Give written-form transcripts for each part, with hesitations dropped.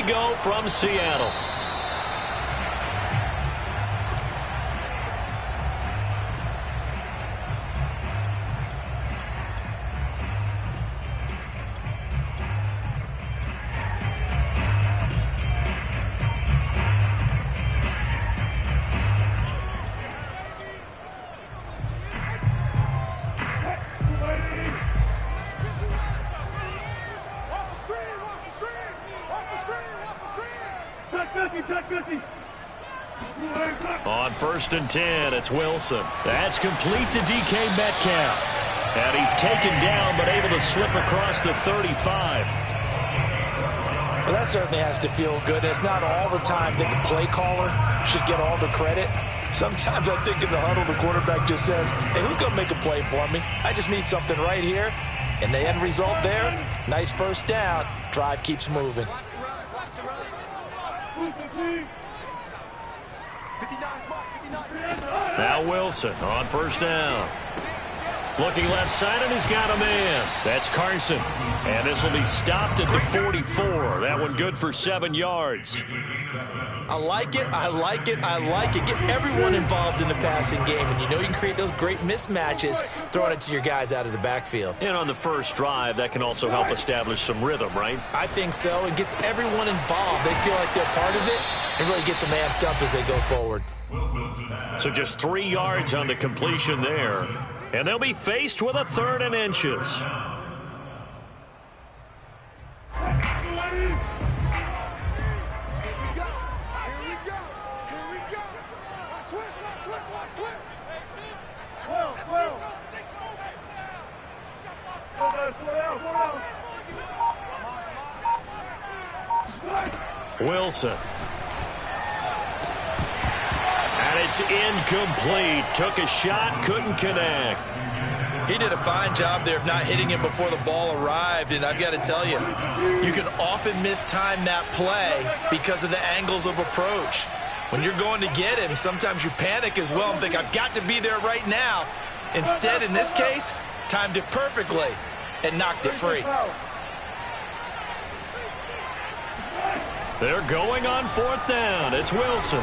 go from Seattle. On 1st and 10, it's Wilson. That's complete to DK Metcalf. And he's taken down, but able to slip across the 35. Well, that certainly has to feel good. It's not all the time that the play caller should get all the credit. Sometimes I think in the huddle, the quarterback just says, hey, who's going to make a play for me? I just need something right here. And the end result there, nice first down. Drive keeps moving. Now Wilson on 1st down. Looking left side, and he's got a man. That's Carson. And this will be stopped at the 44. That one good for 7 yards. I like it. I like it. I like it. Get everyone involved in the passing game. And you know you can create those great mismatches throwing it to your guys out of the backfield. And on the first drive, that can also help establish some rhythm, right? I think so. It gets everyone involved. They feel like they're part of it. It really gets them amped up as they go forward. So just 3 yards on the completion there. And they'll be faced with a 3rd and inches. Wilson. And it's incomplete. Took a shot, couldn't connect. He did a fine job there of not hitting him before the ball arrived, and I've got to tell you, you can often mistime that play because of the angles of approach. When you're going to get him, sometimes you panic as well and think, I've got to be there right now. Instead, in this case, timed it perfectly and knocked it free. They're going on 4th down. It's Wilson.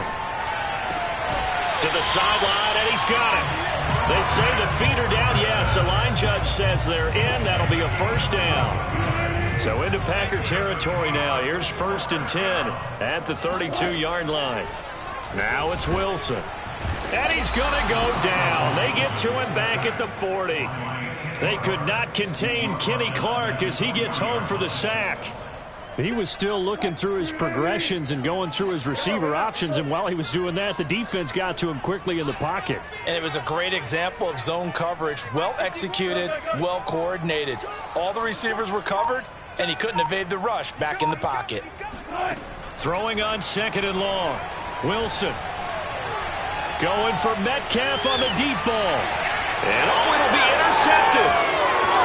To the sideline, and he's got it. They say the feet are down. Yes, the line judge says they're in. That'll be a 1st down. So into Packer territory now. Here's 1st and 10 at the 32-yard line. Now it's Wilson. And he's going to go down. They get to him back at the 40. They could not contain Kenny Clark as he gets home for the sack. He was still looking through his progressions and going through his receiver options, and while he was doing that, the defense got to him quickly in the pocket. And it was a great example of zone coverage. Well executed, well coordinated. All the receivers were covered, and he couldn't evade the rush back in the pocket. Throwing on 2nd and long. Wilson going for Metcalf on the deep ball. And it'll be intercepted.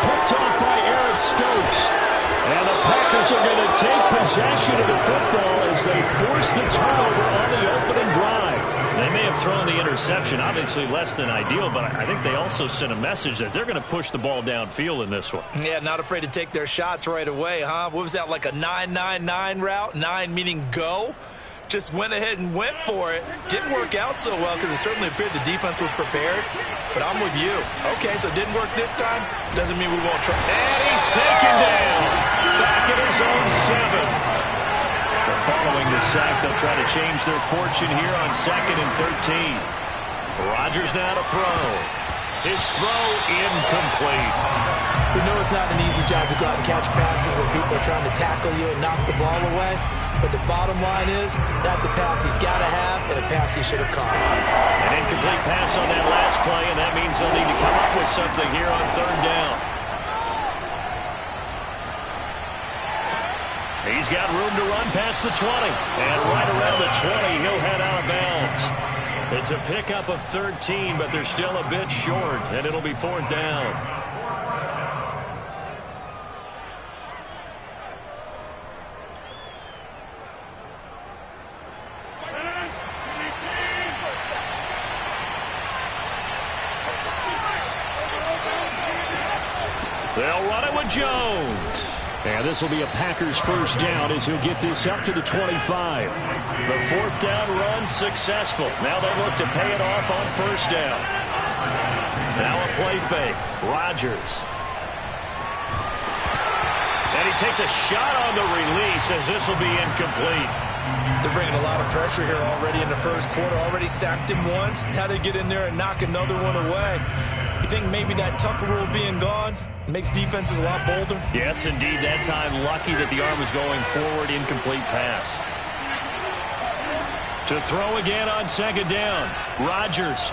Picked off by Eric Stokes. And the Packers are going to take possession of the football as they force the turnover on the opening drive. They may have thrown the interception, obviously less than ideal, but I think they also sent a message that they're going to push the ball downfield in this one. Yeah, not afraid to take their shots right away, huh? What was that, like a 9-9-9 route? 9 meaning go? Just went ahead and went for it. Didn't work out so well because it certainly appeared the defense was prepared. But I'm with you. Okay, so it didn't work this time. Doesn't mean we won't try. And he's taken down. Back at his own 7. But following the sack, they'll try to change their fortune here on 2nd and 13. Rodgers now to throw. His throw incomplete. We know it's not an easy job to go out and catch passes when people are trying to tackle you and knock the ball away. But the bottom line is, that's a pass he's got to have and a pass he should have caught. An incomplete pass on that last play, and that means they'll need to come up with something here on 3rd down. He's got room to run past the 20. And right around the 20, he'll head out of bounds. It's a pickup of 13, but they're still a bit short, and it'll be 4th down. They'll run it with Jones. And this will be a Packers first down as he'll get this up to the 25. The fourth down run successful. Now they look to pay it off on first down. Now a play fake. Rodgers. And he takes a shot on the release as this will be incomplete. They're bringing a lot of pressure here already in the first quarter. Already sacked him once. How to get in there and knock another one away. You think maybe that Tucker rule being gone makes defenses a lot bolder? Yes, indeed. That time, lucky that the arm was going forward. Incomplete pass. To throw again on second down. Rodgers.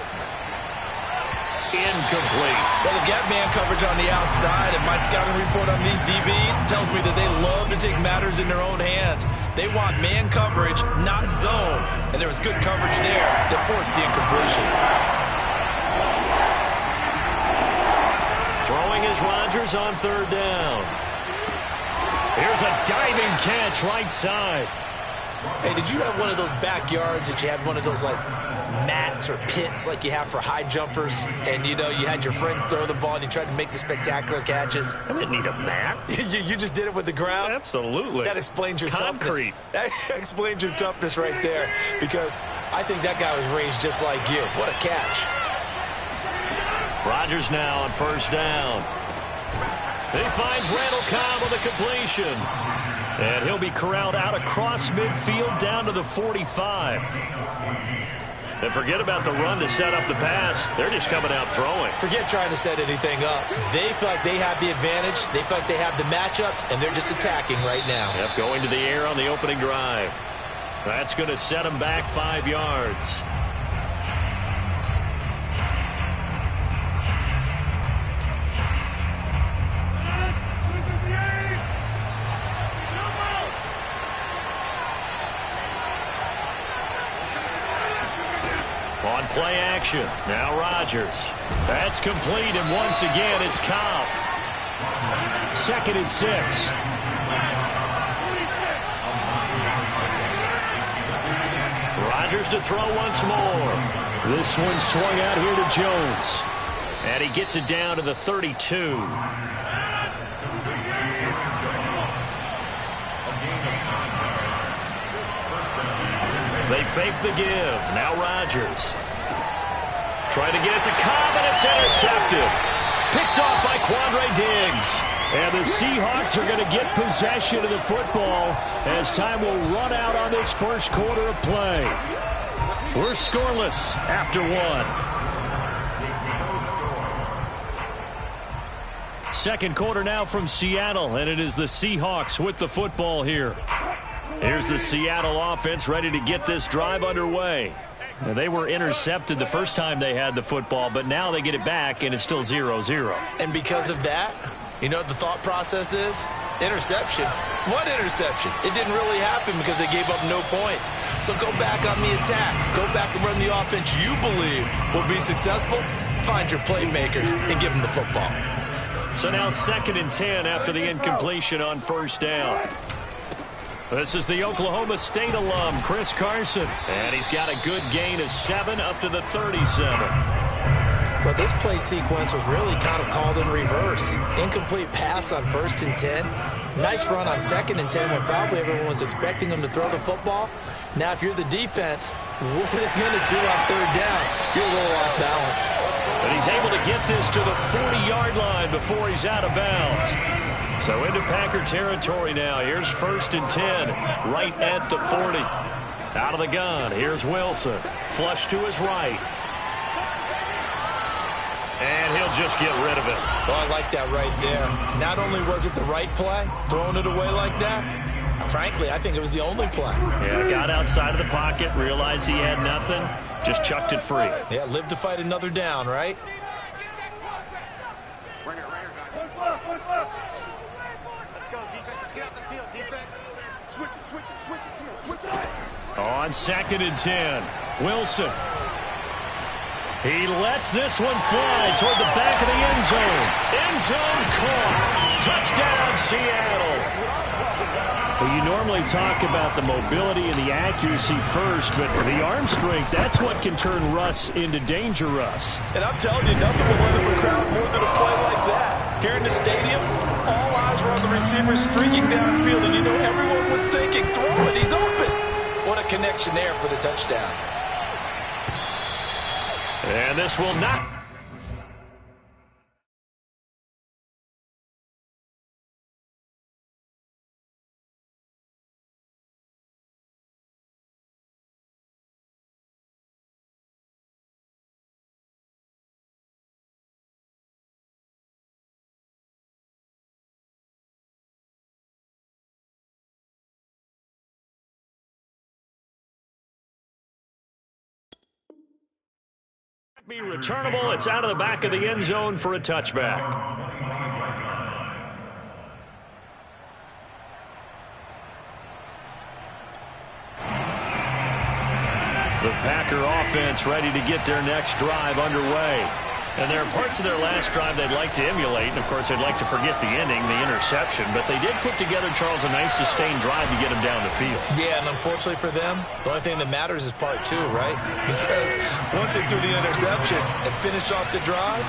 Incomplete. Well, they've got man coverage on the outside, and my scouting report on these DBs tells me that they love to take matters in their own hands. They want man coverage, not zone. And there was good coverage there that forced the incompletion. Throwing is Rodgers on third down. Here's a diving catch right side. Hey, did you have one of those backyards that you had one of those, like, mats or pits like you have for high jumpers? And, you know, you had your friends throw the ball and you tried to make the spectacular catches? I didn't need a mat. you just did it with the ground? Absolutely. That explains your concrete. Toughness. That explains your toughness right there, because I think that guy was raised just like you. What a catch. Rodgers now on first down. He finds Randall Cobb with a completion. And he'll be corralled out across midfield down to the 45. And forget about the run to set up the pass. They're just coming out throwing. Forget trying to set anything up. They feel like they have the advantage. They feel like they have the matchups, and they're just attacking right now. Yep, going to the air on the opening drive. That's going to set them back 5 yards. On play action, now Rodgers. That's complete, and once again, it's Cobb. 2nd and 6. Rodgers to throw once more. This one swung out here to Jones. And he gets it down to the 32. They fake the give. Now Rodgers. Trying to get it to Cobb, and it's intercepted. Picked off by Quandre Diggs. And the Seahawks are going to get possession of the football as time will run out on this first quarter of play. We're scoreless after one. Second quarter now from Seattle, and it is the Seahawks with the football here. Here's the Seattle offense ready to get this drive underway. Now, they were intercepted the first time they had the football, but now they get it back, and it's still 0-0. And because of that, you know what the thought process is? Interception. What interception? It didn't really happen because they gave up no points. So go back on the attack. Go back and run the offense you believe will be successful. Find your playmakers and give them the football. So now 2nd and 10 after the incompletion on first down. This is the Oklahoma State alum, Chris Carson. And he's got a good gain of 7 up to the 37. But this play sequence was really kind of called in reverse. Incomplete pass on 1st and 10. Nice run on 2nd and 10 when probably everyone was expecting him to throw the football. Now, if you're the defense, what are they going to do on 3rd down? You're a little off balance. But he's able to get this to the 40-yard line before he's out of bounds. So into Packer territory now. Here's 1st and 10, right at the 40. Out of the gun, here's Wilson. Flush to his right. And he'll just get rid of it. Oh, I like that right there. Not only was it the right play, throwing it away like that, frankly, I think it was the only play. Yeah, got outside of the pocket, realized he had nothing, just chucked it free. Yeah, live to fight another down, right? Let's go, defense. Let's get out the field, defense. Switch it. Come on, switch it. On 2nd and 10, Wilson. He lets this one fly toward the back of the end zone. End zone caught. Touchdown, Seattle. Well, you normally talk about the mobility and the accuracy first, but the arm strength, that's what can turn Russ into danger Russ. And I'm telling you, nothing will let him crowd more than a play like that. Here in the stadium, all eyes were on the receiver streaking downfield, and you know everyone was thinking, throw it, he's open. What a connection there for the touchdown. And this will not... be returnable. It's out of the back of the end zone for a touchback. The Packer offense ready to get their next drive underway. And there are parts of their last drive they'd like to emulate. And, of course, they'd like to forget the ending, the interception. But they did put together, Charles, a nice sustained drive to get them down the field. Yeah, and unfortunately for them, the only thing that matters is part two, right? Because once they do the interception and finish off the drive,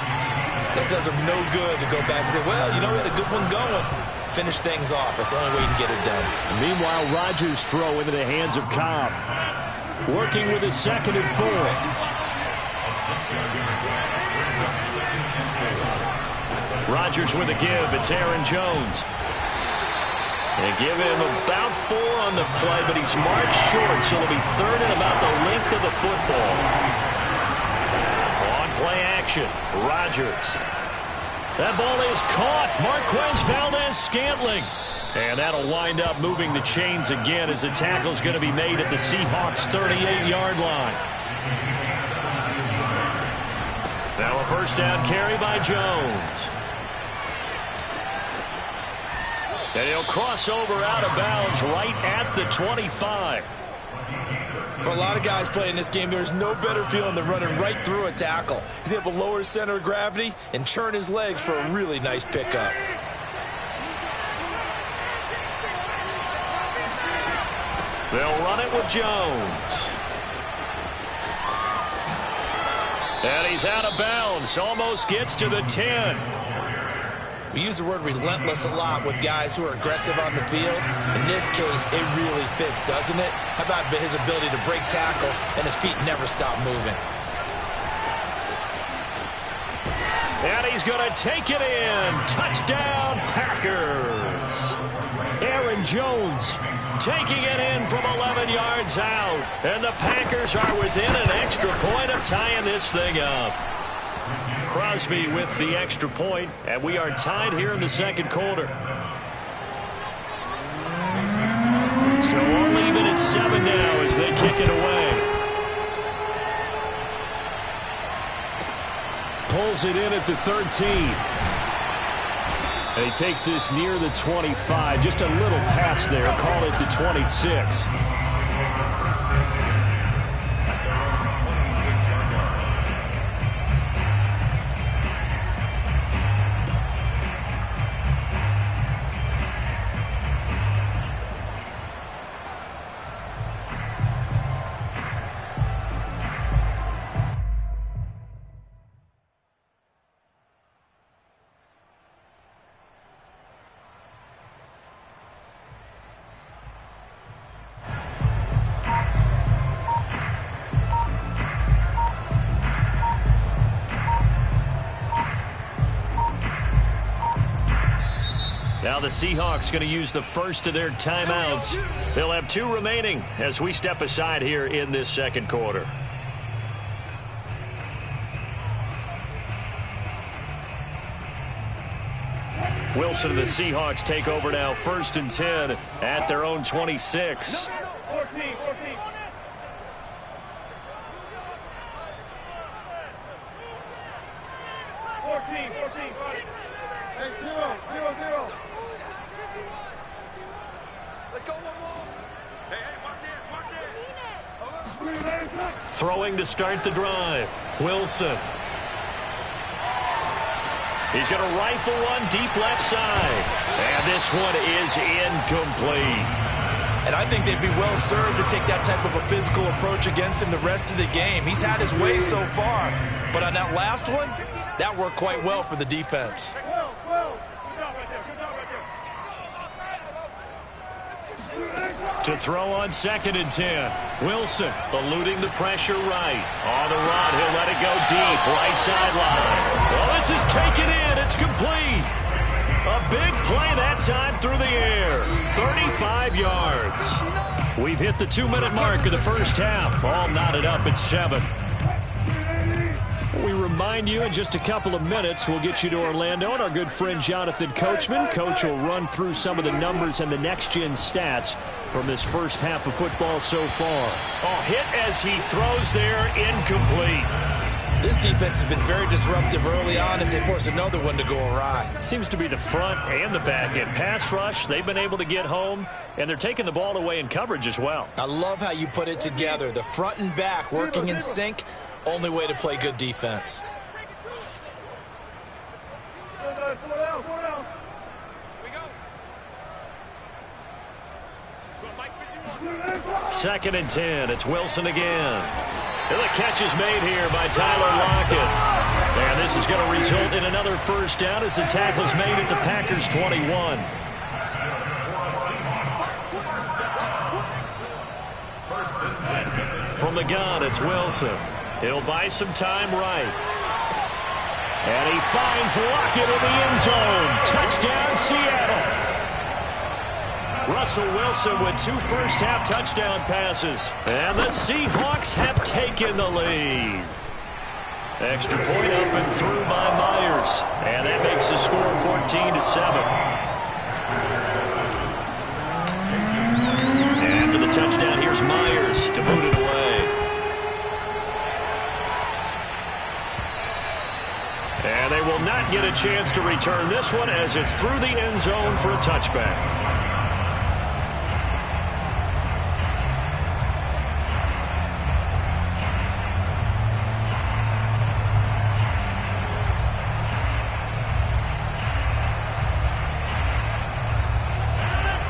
that does them no good to go back and say, well, you know, we had a good one going. Finish things off. That's the only way you can get it done. Meanwhile, Rodgers' throw into the hands of Cobb. Working with his 2nd and 4. Rodgers with a give. It's Aaron Jones. They give him about 4 on the play, but he's marked short, so it'll be 3rd and about the length of the football. On play action, Rodgers. That ball is caught. Marquez Valdez-Scantling. And that'll wind up moving the chains again as the tackle's going to be made at the Seahawks' 38-yard line. Now a first down carry by Jones. And he'll cross over out of bounds right at the 25. For a lot of guys playing this game, there's no better feeling than running right through a tackle. He's able to lower his center of gravity and churn his legs for a really nice pickup. They'll run it with Jones. And he's out of bounds. Almost gets to the 10. We use the word relentless a lot with guys who are aggressive on the field. In this case, it really fits, doesn't it? How about his ability to break tackles and his feet never stop moving? And he's going to take it in. Touchdown, Packers. Aaron Jones taking it in from 11 yards out. And the Packers are within an extra point of tying this thing up. Crosby with the extra point, and we are tied here in the second quarter. So only even at 7 now as they kick it away. Pulls it in at the 13. And he takes this near the 25. Just a little pass there. Call it the 26. Now the Seahawks going to use the first of their timeouts. They'll have 2 remaining as we step aside here in this second quarter. Wilson and the Seahawks take over now, 1st and 10 at their own 26. 14. Hey, 0. Let's go one more. Hey, watch it. Throwing to start the drive. Wilson. He's going to rifle one deep left side. And this one is incomplete. And I think they'd be well served to take that type of a physical approach against him the rest of the game. He's had his way so far. But on that last one, that worked quite well for the defense. To throw on 2nd and 10. Wilson eluding the pressure right. On the run, he'll let it go deep. Right sideline. Well, this is taken in. It's complete. A big play that time through the air. 35 yards. We've hit the 2-minute mark of the first half. All knotted up at 7. We remind you in just a couple of minutes, we'll get you to Orlando and our good friend Jonathan Coachman. Coach will run through some of the numbers and the next-gen stats from this first half of football so far. Oh, hit as he throws there, incomplete. This defense has been very disruptive early on as they force another one to go awry. Seems to be the front and the back end. Pass rush, they've been able to get home, and they're taking the ball away in coverage as well. I love how you put it together. The front and back working in sync. Only way to play good defense. Second and 10. It's Wilson again. And the catch is made here by Tyler Lockett. And this is going to result in another first down as the tackle is made at the Packers' 21. From the gun, it's Wilson. He'll buy some time right. And he finds Lockett in the end zone. Touchdown, Seattle. Russell Wilson with 2 first-half touchdown passes. And the Seahawks have taken the lead. Extra point up and through by Myers. And that makes the score 14-7. And after the touchdown, here's Myers to boot it away. And they will not get a chance to return this one as it's through the end zone for a touchback.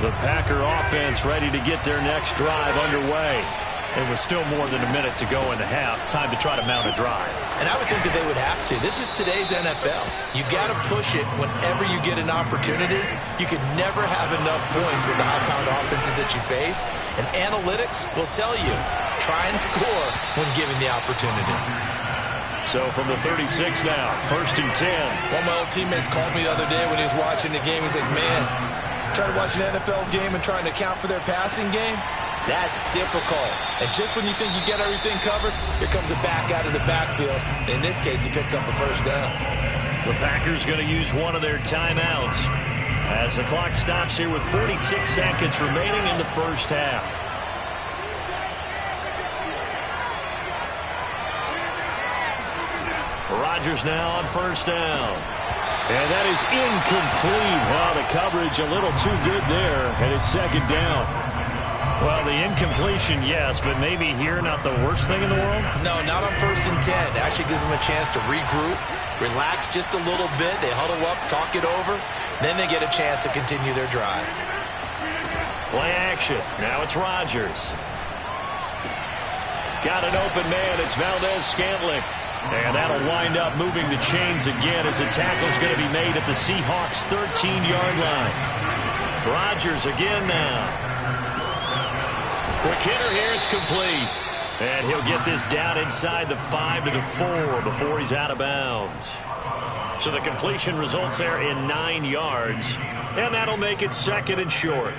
The Packer offense ready to get their next drive underway. And with still more than a minute to go in the half, time to try to mount a drive. And I would think that they would have to. This is today's NFL. You got to push it whenever you get an opportunity. You can never have enough points with the high-powered offenses that you face. And analytics will tell you, try and score when given the opportunity. So from the 36 now, 1st and 10. One of my old teammates called me the other day when he was watching the game. He's like, man, trying to watch an NFL game and trying to account for their passing game? That's difficult. And just when you think you get everything covered, here comes a back out of the backfield. In this case, he picks up a first down. The Packers going to use one of their timeouts as the clock stops here with 46 seconds remaining in the first half. Rodgers now on first down. And that is incomplete. Wow, the coverage a little too good there, and it's 2nd down. Well, the incompletion, yes, but maybe here not the worst thing in the world? No, not on 1st and 10. It actually gives them a chance to regroup, relax just a little bit. They huddle up, talk it over. Then they get a chance to continue their drive. Play action. Now it's Rodgers. Got an open man. It's Valdez-Scantling. And that'll wind up moving the chains again as the tackle's going to be made at the Seahawks' 13-yard line. Rodgers again now. Quick hitter here, it's complete. And he'll get this down inside the 5 to the 4 before he's out of bounds. So the completion results there in 9 yards. And that'll make it 2nd and short.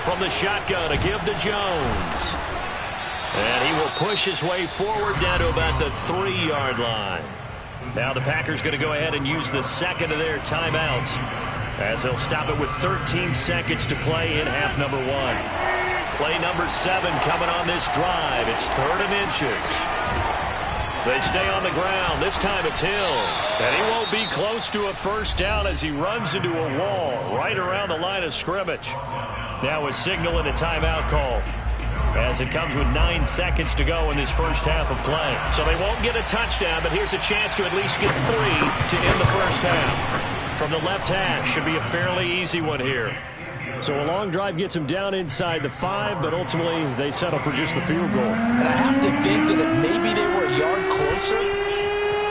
From the shotgun, a give to Jones. And he will push his way forward down to about the 3-yard line. Now the Packers going to go ahead and use the second of their timeouts as they'll stop it with 13 seconds to play in half number 1. Play number 7 coming on this drive. It's 3rd and inches. They stay on the ground. This time it's Hill. And he won't be close to a first down as he runs into a wall right around the line of scrimmage. Now a signal and a timeout call as it comes with 9 seconds to go in this first half of play. So they won't get a touchdown, but here's a chance to at least get 3 to end the first half. From the left hash, should be a fairly easy one here. So a long drive gets them down inside the 5, but ultimately they settle for just the field goal. And I have to think that if maybe they were a yard closer, closer,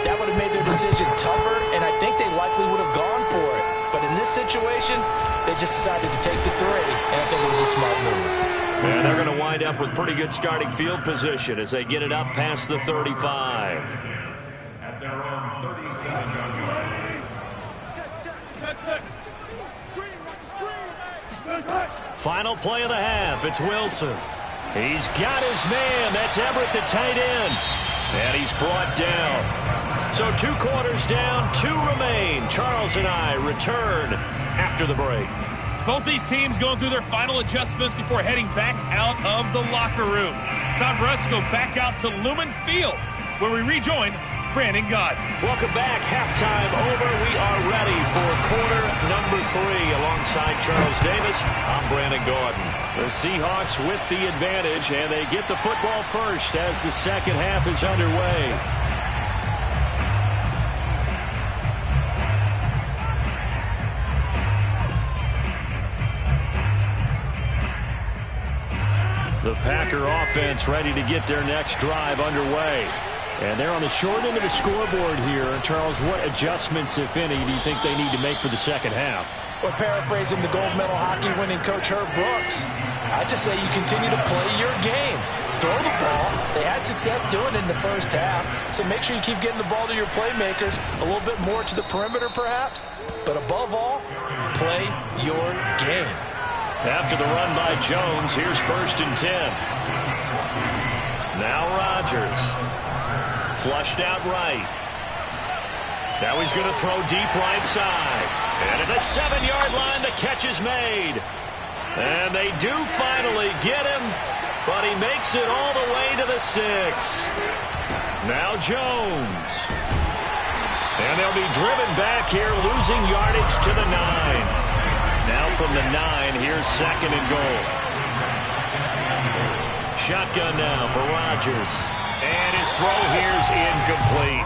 that would have made their decision tougher, and I think they likely would have gone for it. But in this situation, they just decided to take the 3, and I think it was a smart move. And they're going to wind up with pretty good starting field position as they get it up past the 35. At their own 37-yard line. Final play of the half. It's Wilson. He's got his man. That's Everett, the tight end. And he's brought down. So 2 quarters down, 2 remain. Charles and I return after the break. Both these teams going through their final adjustments before heading back out of the locker room. Time for us to go back out to Lumen Field, where we rejoin Brandon Gaudin. Welcome back. Halftime over. We are ready for quarter number 3. Alongside Charles Davis, I'm Brandon Gaudin. The Seahawks with the advantage, and they get the football first as the second half is underway. The Packer offense ready to get their next drive underway. And they're on the short end of the scoreboard here. Charles, what adjustments, if any, do you think they need to make for the second half? Well, paraphrasing the gold medal hockey winning coach Herb Brooks, I just say you continue to play your game. Throw the ball. They had success doing it in the first half, so make sure you keep getting the ball to your playmakers, a little bit more to the perimeter perhaps, but above all, play your game. After the run by Jones, here's 1st and 10. Now Rodgers. Flushed out right. Now he's going to throw deep right side. And at the 7-yard line, the catch is made. And they do finally get him, but he makes it all the way to the 6. Now Jones. And they'll be driven back here, losing yardage to the 9. Now from the 9, here's 2nd and goal. Shotgun now for Rodgers. And his throw here's incomplete.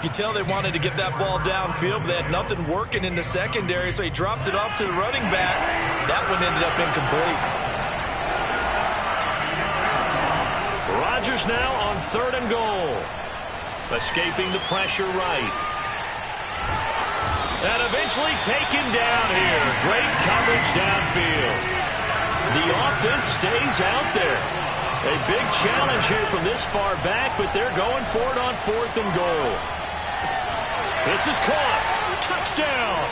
You can tell they wanted to get that ball downfield, but they had nothing working in the secondary, so he dropped it off to the running back. That one ended up incomplete. Rodgers now on 3rd and goal. Escaping the pressure right. And eventually taken down here. Great coverage downfield. The offense stays out there. A big challenge here from this far back, but they're going for it on 4th and goal. This is caught. Touchdown.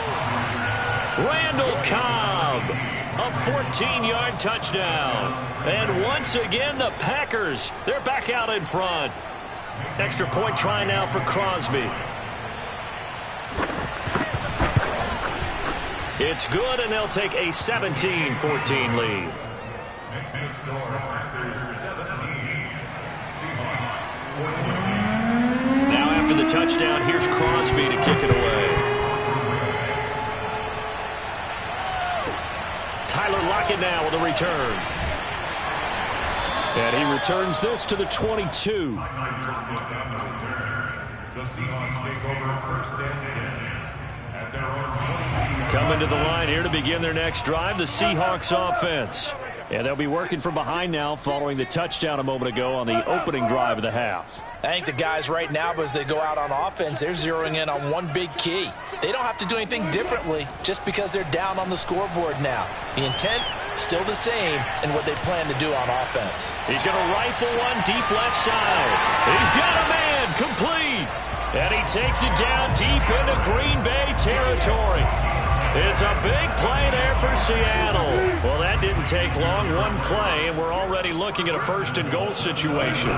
Randall Cobb. A 14-yard touchdown. And once again, the Packers, they're back out in front. Extra point try now for Crosby. It's good, and they'll take a 17-14 lead. Makes the score Packers 17, Seahawks 14. Now after the touchdown, here's Crosby to kick it away. Tyler Lockett now with a return. And he returns this to the 22. The Seahawks take over 1st and 10 at their own 22. Coming to the line here to begin their next drive, the Seahawks offense. And they'll be working from behind now following the touchdown a moment ago on the opening drive of the half. I think the guys right now, as they go out on offense, they're zeroing in on one big key. They don't have to do anything differently just because they're down on the scoreboard now. The intent, still the same in what they plan to do on offense. He's going to rifle one deep left side. He's got a man, complete. And he takes it down deep into Green Bay territory. It's a big play there for Seattle. Well, that didn't take long. One play, and we're already looking at a 1st and goal situation.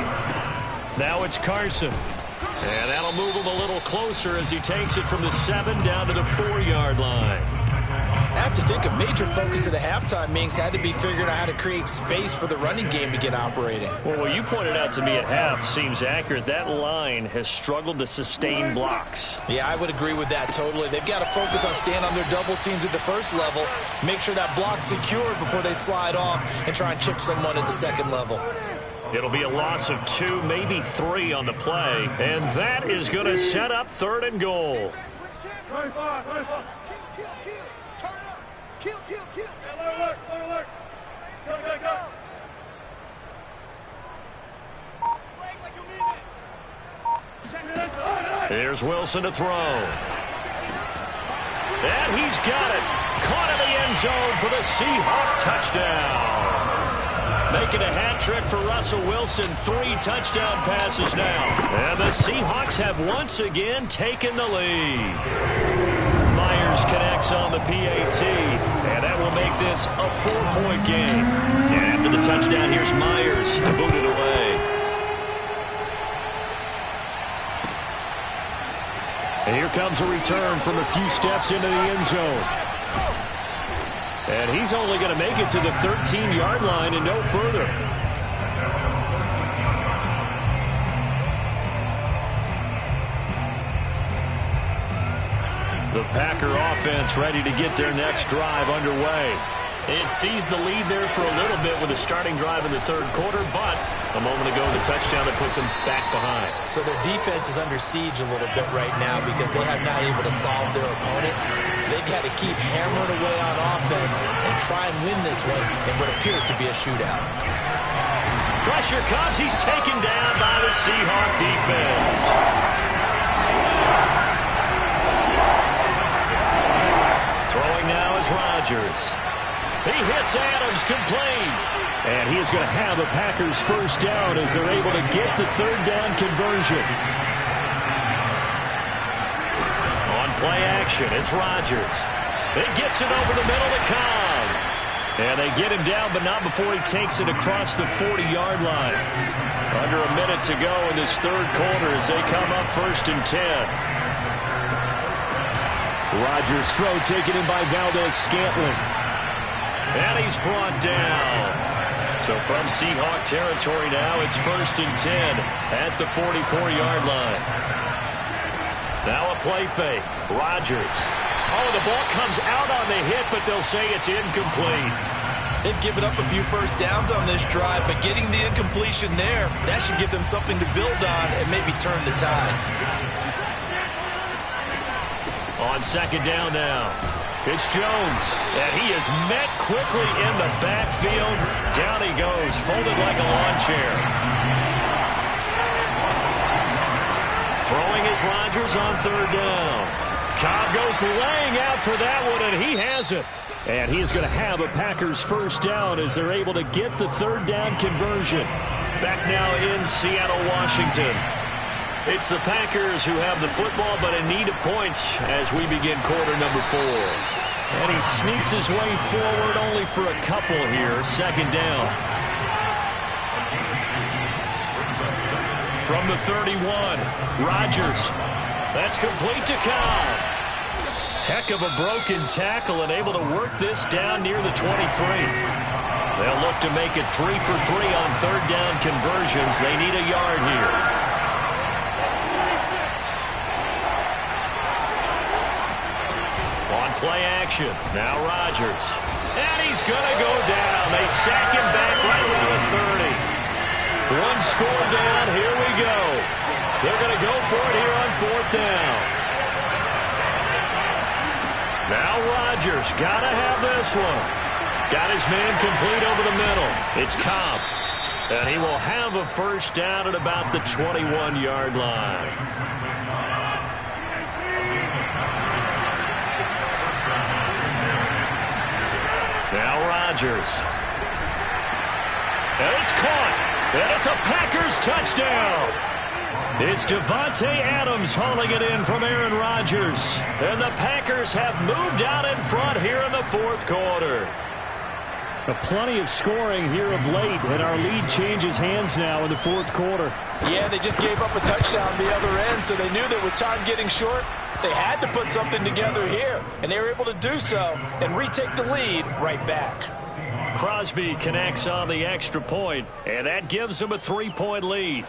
Now it's Carson. And that'll move him a little closer as he takes it from the 7 down to the 4-yard line. I have to think a major focus of the halftime meetings had to be figuring out how to create space for the running game to get operating. Well, what you pointed out to me at half seems accurate. That line has struggled to sustain blocks. Yeah, I would agree with that totally. They've got to focus on staying on their double teams at the first level, make sure that block's secure before they slide off and try and chip someone at the second level. It'll be a loss of 2, maybe 3 on the play, and that is going to set up 3rd and goal. Kill. Alert. Go. Flag like you mean it. Here's Wilson to throw. And he's got it. Caught in the end zone for the Seahawk touchdown. Making a hat trick for Russell Wilson. 3 touchdown passes now. And the Seahawks have once again taken the lead. Myers connects on the PAT. And that will make this a 4-point game. And after the touchdown, here's Myers to boot it away. And here comes a return from a few steps into the end zone. And he's only going to make it to the 13-yard line and no further. The Packer offense ready to get their next drive underway. It sees the lead there for a little bit with a starting drive in the third quarter, but a moment ago the touchdown that puts them back behind. So their defense is under siege a little bit right now because they have not able to solve their opponents. So they've got to keep hammering away on offense and try and win this one in what appears to be a shootout. Pressure comes. He's taken down by the Seahawk defense. Throwing now is Rodgers. He hits Adams complete. And he is going to have a Packers first down as they're able to get the third down conversion. On play action, it's Rodgers. He gets it over the middle to Cobb. And they get him down, but not before he takes it across the 40-yard line. Under a minute to go in this third quarter as they come up 1st and 10. Rodgers' throw taken in by Valdez-Scantling. And he's brought down. So from Seahawk territory now, it's 1st and 10 at the 44-yard line. Now a play fake. Rodgers. Oh, the ball comes out on the hit, but they'll say it's incomplete. They've given up a few first downs on this drive, but getting the incompletion there, that should give them something to build on and maybe turn the tide. On 2nd down now, it's Jones, and he is met quickly in the backfield. Down he goes, folded like a lawn chair. Throwing is Rodgers on 3rd down. Cobb goes laying out for that one, and he has it. And he is going to have a Packers first down as they're able to get the third down conversion. Back now in Seattle, Washington. It's the Packers who have the football, but in need of points as we begin quarter number 4. And he sneaks his way forward only for a couple here. 2nd down. From the 31, Rodgers. That's complete to Cobb. Heck of a broken tackle and able to work this down near the 23. They'll look to make it 3 for 3 on 3rd down conversions. They need a yard here. Play action. Now Rodgers. And he's going to go down. They sack him back right around the 30. One score down. Here we go. They're going to go for it here on 4th down. Now Rodgers. Got to have this one. Got his man complete over the middle. It's Cobb. And he will have a first down at about the 21-yard line. Now Rodgers. And it's caught. And it's a Packers touchdown. It's Davante Adams hauling it in from Aaron Rodgers. And the Packers have moved out in front here in the 4th quarter. Plenty of scoring here of late, and our lead changes hands now in the 4th quarter. Yeah, they just gave up a touchdown the other end, so they knew that with time getting short, they had to put something together here, and they were able to do so and retake the lead right back. Crosby connects on the extra point, and that gives them a 3-point lead.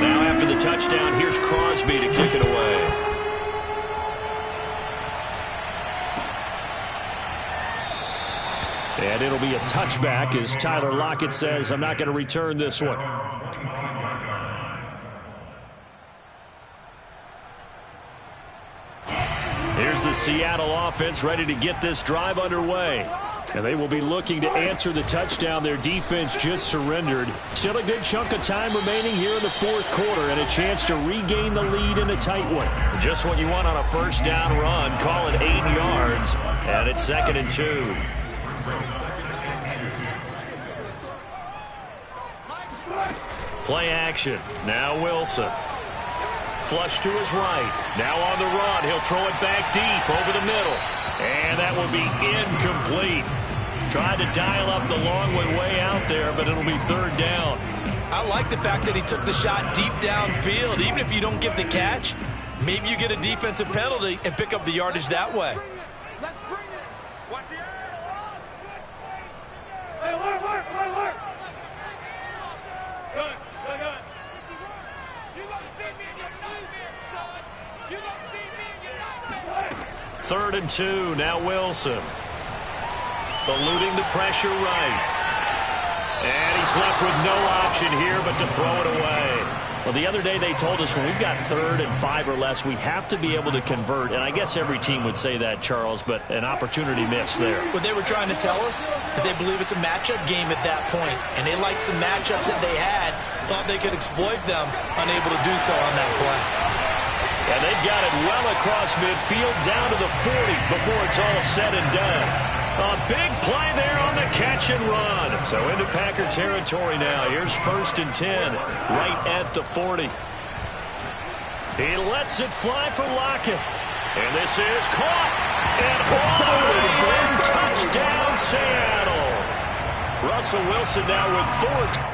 Now after the touchdown, here's Crosby to kick it away. And it'll be a touchback as Tyler Lockett says, I'm not going to return this one. Here's the Seattle offense ready to get this drive underway. And they will be looking to answer the touchdown their defense just surrendered. Still a good chunk of time remaining here in the fourth quarter and a chance to regain the lead in a tight one. Just what you want on a first down run. Call it 8 yards. And it's 2nd and 2. Play action. Now Wilson. Flush to his right. Now on the run. He'll throw it back deep over the middle. And that will be incomplete. Tried to dial up the long way out there, but it'll be 3rd down. I like the fact that he took the shot deep downfield. Even if you don't get the catch, maybe you get a defensive penalty and pick up the yardage that way. Let's bring it. Watch the Hey, work. Good. You gonna see me in your nightmare, son. You gonna see me in your nightmare. 3rd and 2. Now Wilson. Eluding the pressure right. And he's left with no option here but to throw it away. Well, the other day they told us when we've got 3rd and 5 or less, we have to be able to convert. And I guess every team would say that, Charles, but an opportunity missed there. What they were trying to tell us is they believe it's a matchup game at that point, and they liked some matchups that they had, thought they could exploit them, unable to do so on that play. And they've got it well across midfield down to the 40 before it's all said and done. A big play there on the catch and run. So into Packer territory now. Here's 1st and 10 right at the 40. He lets it fly for Lockett. And this is caught. And touchdown Seattle. Russell Wilson now with 4.